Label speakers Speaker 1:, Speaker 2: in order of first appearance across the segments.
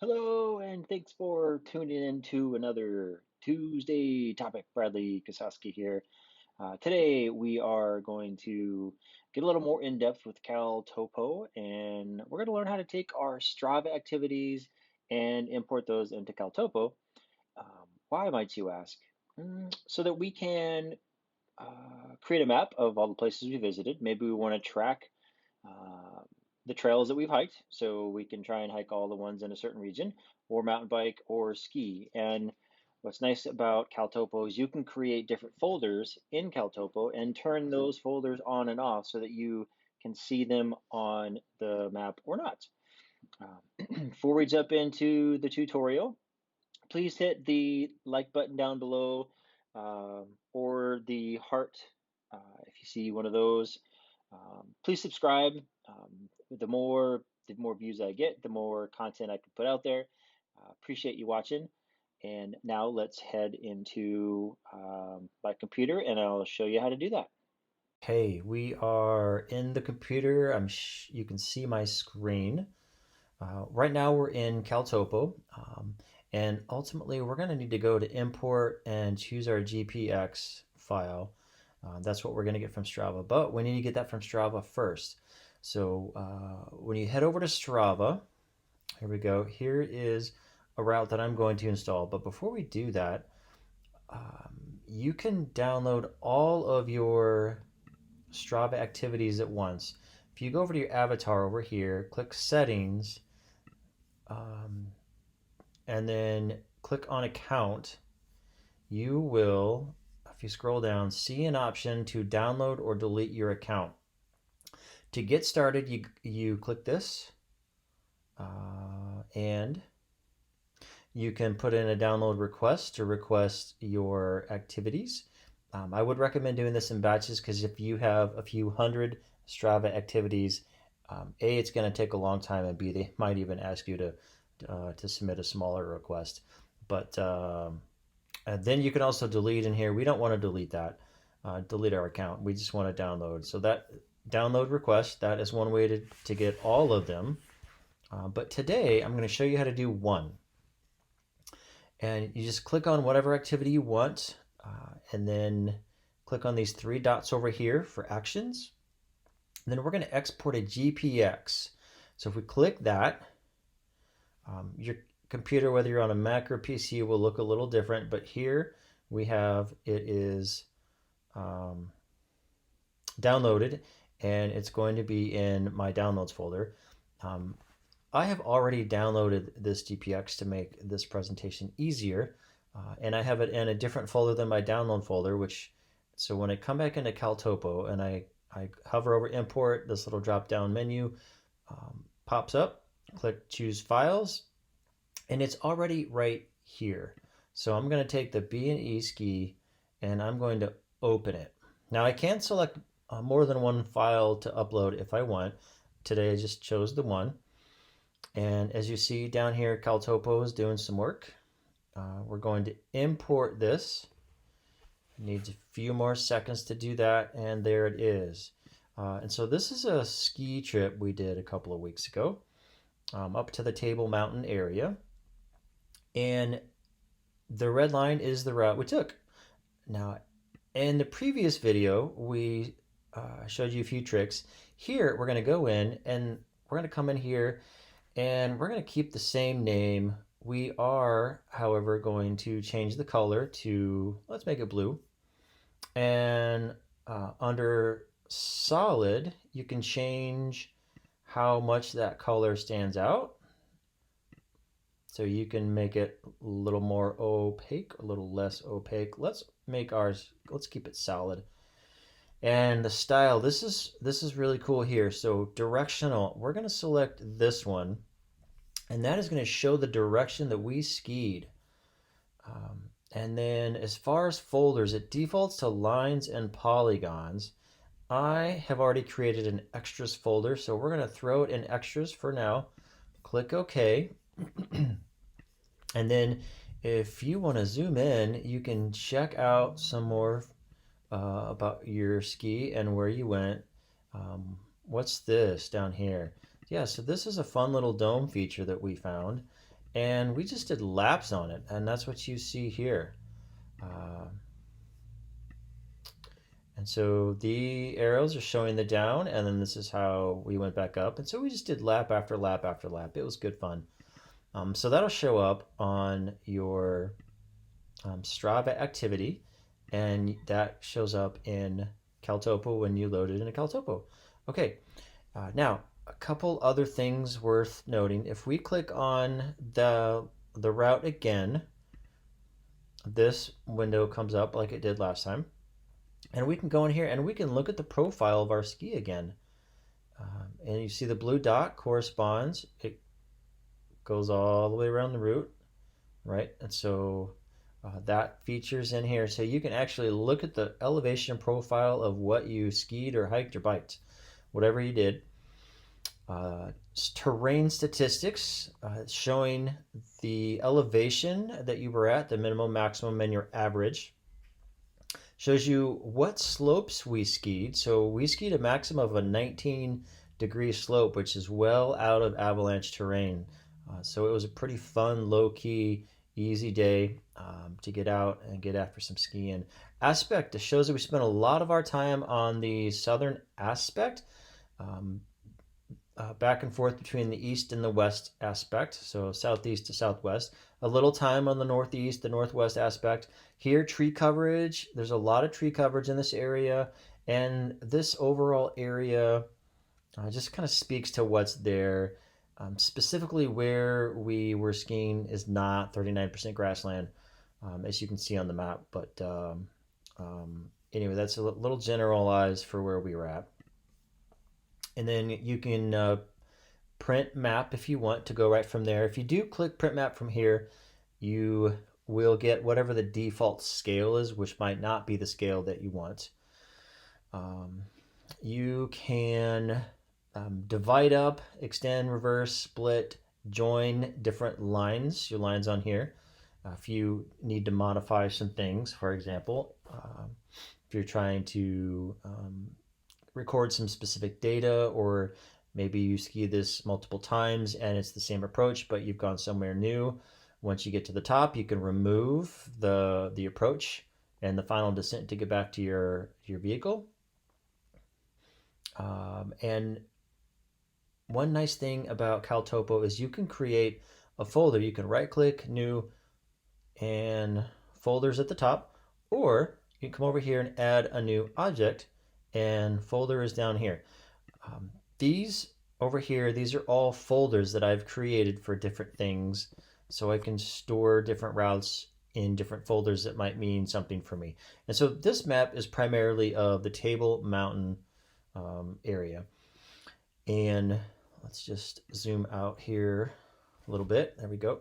Speaker 1: Hello, and thanks for tuning in to another Tuesday topic. Bradley Kosowski here. Today we are going to get a little more in depth with Caltopo, and we're going to learn how to take our Strava activities and import those into Caltopo. Why, might you ask? So that we can create a map of all the places we visited. Maybe we want to track uh, the trails that we've hiked, so we can try and hike all the ones in a certain region, or mountain bike or ski. And what's nice about Caltopo is you can create different folders in Caltopo and turn those folders on and off so that you can see them on the map or not. Before we jump into the tutorial, please hit the like button down below or the heart if you see one of those. Please subscribe. The more views I get, the more content I can put out there. Appreciate you watching. And now let's head into my computer and I'll show you how to do that.
Speaker 2: Hey, we are in the computer. You can see my screen. Right now we're in Caltopo, and ultimately we're going to need to go to import and choose our GPX file. That's what we're going to get from Strava, but we need to get that from Strava first. So when you head over to Strava, here we go. Here is a route that I'm going to install. But before we do that, you can download all of your Strava activities at once. If you go over to your avatar over here, click settings, um, and then click on account, you will, if you scroll down, see an option to download or delete your account. To get started, you click this, and you can put in a download request to request your activities. I would recommend doing this in batches because if you have a few hundred Strava activities, A, it's going to take a long time, and B, they might even ask you to submit a smaller request. But and then you can also delete in here. We don't want to delete that, delete our account. We just want to download. So that download request, that is one way to get all of them. But today I'm going to show you how to do one. And you just click on whatever activity you want, and then click on these three dots over here for actions. And then we're going to export a GPX. So if we click that, your computer, whether you're on a Mac or PC, will look a little different. But here we have it is um, downloaded, and it's going to be in my downloads folder. Um, I have already downloaded this GPX to make this presentation easier, and I have it in a different folder than my download folder, so when I come back into Caltopo and I hover over import, this little drop down menu pops up, click choose files, and it's already right here. So I'm going to take the B&E ski and I'm going to open it. Now I can select more than one file to upload if I want. Today I just chose the one. And as you see down here, Caltopo is doing some work. We're going to import this. It needs a few more seconds to do that, and there it is. And so this is a ski trip we did a couple of weeks ago up to the Table Mountain area. And the red line is the route we took. Now, in the previous video, we showed you a few tricks. Here, we're going to go in and we're going to come in here and we're going to keep the same name. We are, however, going to change the color to, let's make it blue. And under solid, you can change how much that color stands out. So you can make it a little more opaque, a little less opaque. Let's keep it solid. And the style, this is really cool here. So directional, we're going to select this one, and that is going to show the direction that we skied. And then as far as folders, it defaults to lines and polygons. I have already created an extras folder, so we're going to throw it in extras for now. Click OK. And then if you want to zoom in, you can check out some more about your ski and where you went. What's this down here? Yeah, so this is a fun little dome feature that we found. and we just did laps on it, and that's what you see here. Uh, and so the arrows are showing the down, and then this is how we went back up. And so we just did lap after lap after lap. It was good fun. So that'll show up on your Strava activity, and that shows up in Caltopo when you load it into Caltopo. Okay, now a couple other things worth noting. If we click on the route again, this window comes up like it did last time, and we can go in here and we can look at the profile of our ski again. And you see the blue dot corresponds. It goes all the way around the route, right? And so that features in here. So you can actually look at the elevation profile of what you skied or hiked or biked, whatever you did. Terrain statistics showing the elevation that you were at, the minimum, maximum, and your average. Shows you what slopes we skied. So we skied a maximum of a 19-degree slope, which is well out of avalanche terrain. So it was a pretty fun, low-key, easy day to get out and get after some skiing. Aspect shows that we spent a lot of our time on the southern aspect, um, back and forth between the east and the west aspect, so southeast to southwest. A little time on the northeast, the northwest aspect. Here, tree coverage. There's a lot of tree coverage in this area, and this overall area just kind of speaks to what's there. Specifically, where we were skiing is not 39% grassland, as you can see on the map. But anyway, that's a little generalized for where we were at. And then you can print map if you want to go right from there. If you do click print map from here, you will get whatever the default scale is, which might not be the scale that you want. You can divide up, extend, reverse, split, join different lines, your lines on here. If you need to modify some things, for example, if you're trying to record some specific data, or maybe you ski this multiple times and it's the same approach, but you've gone somewhere new. Once you get to the top, you can remove the approach and the final descent to get back to your vehicle. And one nice thing about Caltopo is you can create a folder. You can right click, new, and folders at the top, or you can come over here and add a new object, and folder is down here. These over here, these are all folders that I've created for different things, so I can store different routes in different folders that might mean something for me. And so this map is primarily of the Table Mountain area. And let's just zoom out here a little bit. There we go.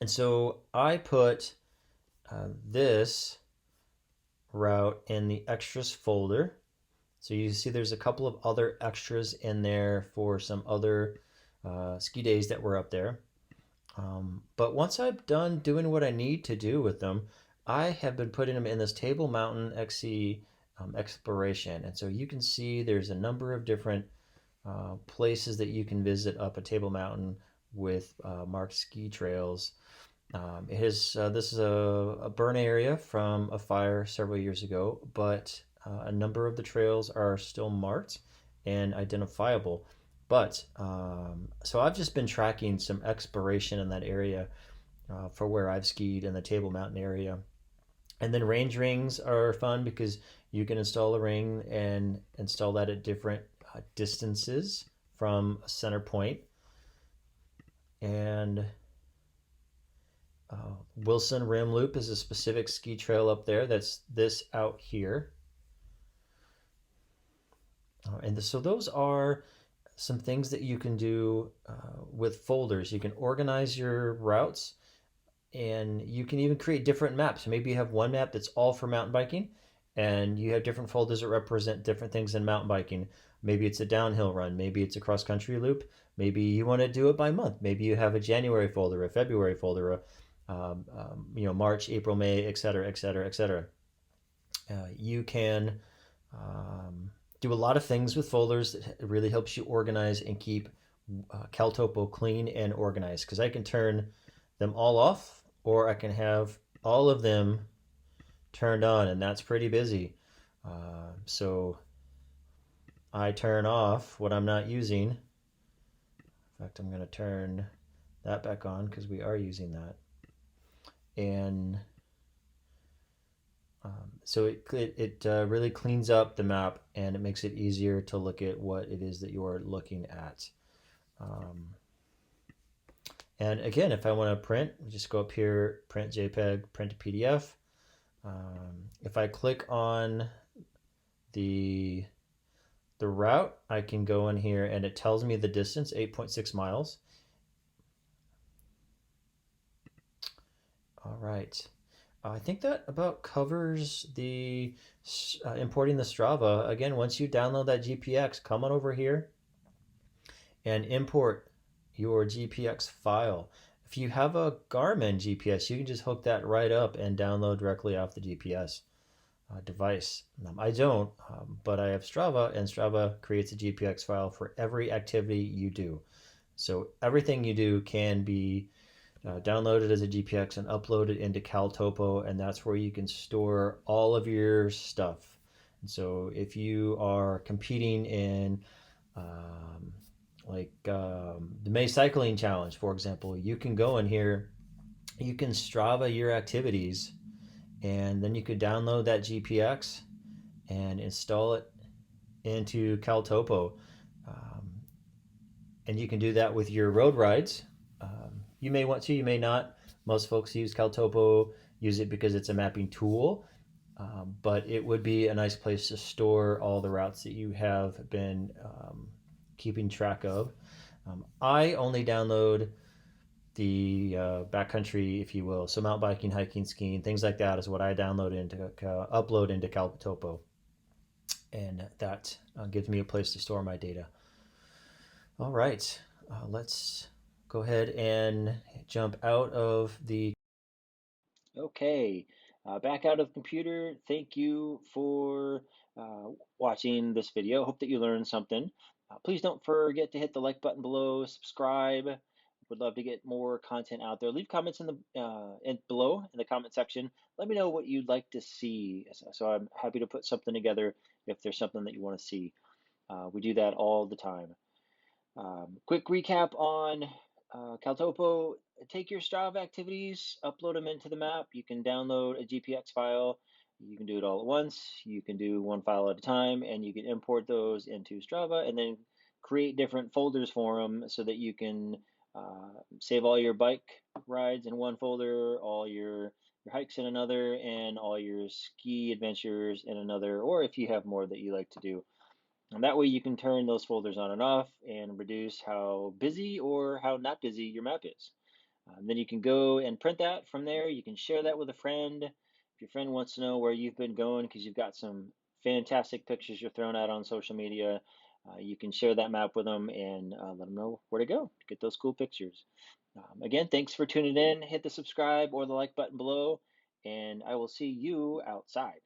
Speaker 2: And so I put this route in the extras folder. So you see there's a couple of other extras in there for some other ski days that were up there. But once I'm done doing what I need to do with them, I have been putting them in this Table Mountain XC exploration. And so you can see there's a number of different places that you can visit up a Table Mountain with marked ski trails. This is a burn area from a fire several years ago, but a number of the trails are still marked and identifiable. But so I've just been tracking some exploration in that area for where I've skied in the Table Mountain area. And then range rings are fun because you can install a ring and install that at different distances from a center point. And Wilson Rim Loop is a specific ski trail up there. That's this out here. And so those are some things that you can do with folders. You can organize your routes, and you can even create different maps. Maybe you have one map that's all for mountain biking, and you have different folders that represent different things in mountain biking. Maybe it's a downhill run, maybe it's a cross country loop, maybe you want to do it by month. Maybe you have a January folder, a February folder, March, April, May, etc., etc., etc. You can do a lot of things with folders that really helps you organize and keep Caltopo clean and organized because I can turn them all off or I can have all of them turned on, and that's pretty busy. So I turn off what I'm not using. In fact, I'm going to turn that back on because we are using that. And so it really cleans up the map and it makes it easier to look at what it is that you're looking at. Um, and again, if I want to print, just go up here, print JPEG, print a PDF. If I click on the the route, I can go in here and it tells me the distance, 8.6 miles. All right. I think that about covers the importing the Strava. Again, once you download that GPX, come on over here and import your GPX file. If you have a Garmin GPS, you can just hook that right up and download directly off the GPS device. I don't, but I have Strava, and Strava creates a GPX file for every activity you do. So everything you do can be downloaded as a GPX and uploaded into Caltopo, and that's where you can store all of your stuff. And so if you are competing in um, the May Cycling Challenge, for example, you can go in here, you can Strava your activities, and then you could download that GPX and install it into Caltopo. Um, and you can do that with your road rides. You may want to, you may not. Most folks use Caltopo, use it because it's a mapping tool, but it would be a nice place to store all the routes that you have been keeping track of. I only download the backcountry, if you will, so mountain biking, hiking, skiing, things like that is what I download into upload into Caltopo, and that gives me a place to store my data. All right, let's go ahead and jump out of the.
Speaker 1: Okay, back out of the computer. Thank you for watching this video. Hope that you learned something. Please don't forget to hit the like button below, subscribe. Would love to get more content out there. Leave comments in the below in the comment section. Let me know what you'd like to see. So I'm happy to put something together if there's something that you want to see. We do that all the time. Quick recap on Caltopo. Take your Strava activities, upload them into the map. You can download a GPX file. You can do it all at once. You can do one file at a time, and you can import those into Strava and then create different folders for them so that you can save all your bike rides in one folder, all your hikes in another, and all your ski adventures in another, or if you have more that you like to do. And that way you can turn those folders on and off and reduce how busy or how not busy your map is. Then you can go and print that from there. You can share that with a friend. If your friend wants to know where you've been going because you've got some fantastic pictures you're throwing out on social media, you can share that map with them and let them know where to go to get those cool pictures. Again, thanks for tuning in. Hit the subscribe or the like button below, and I will see you outside.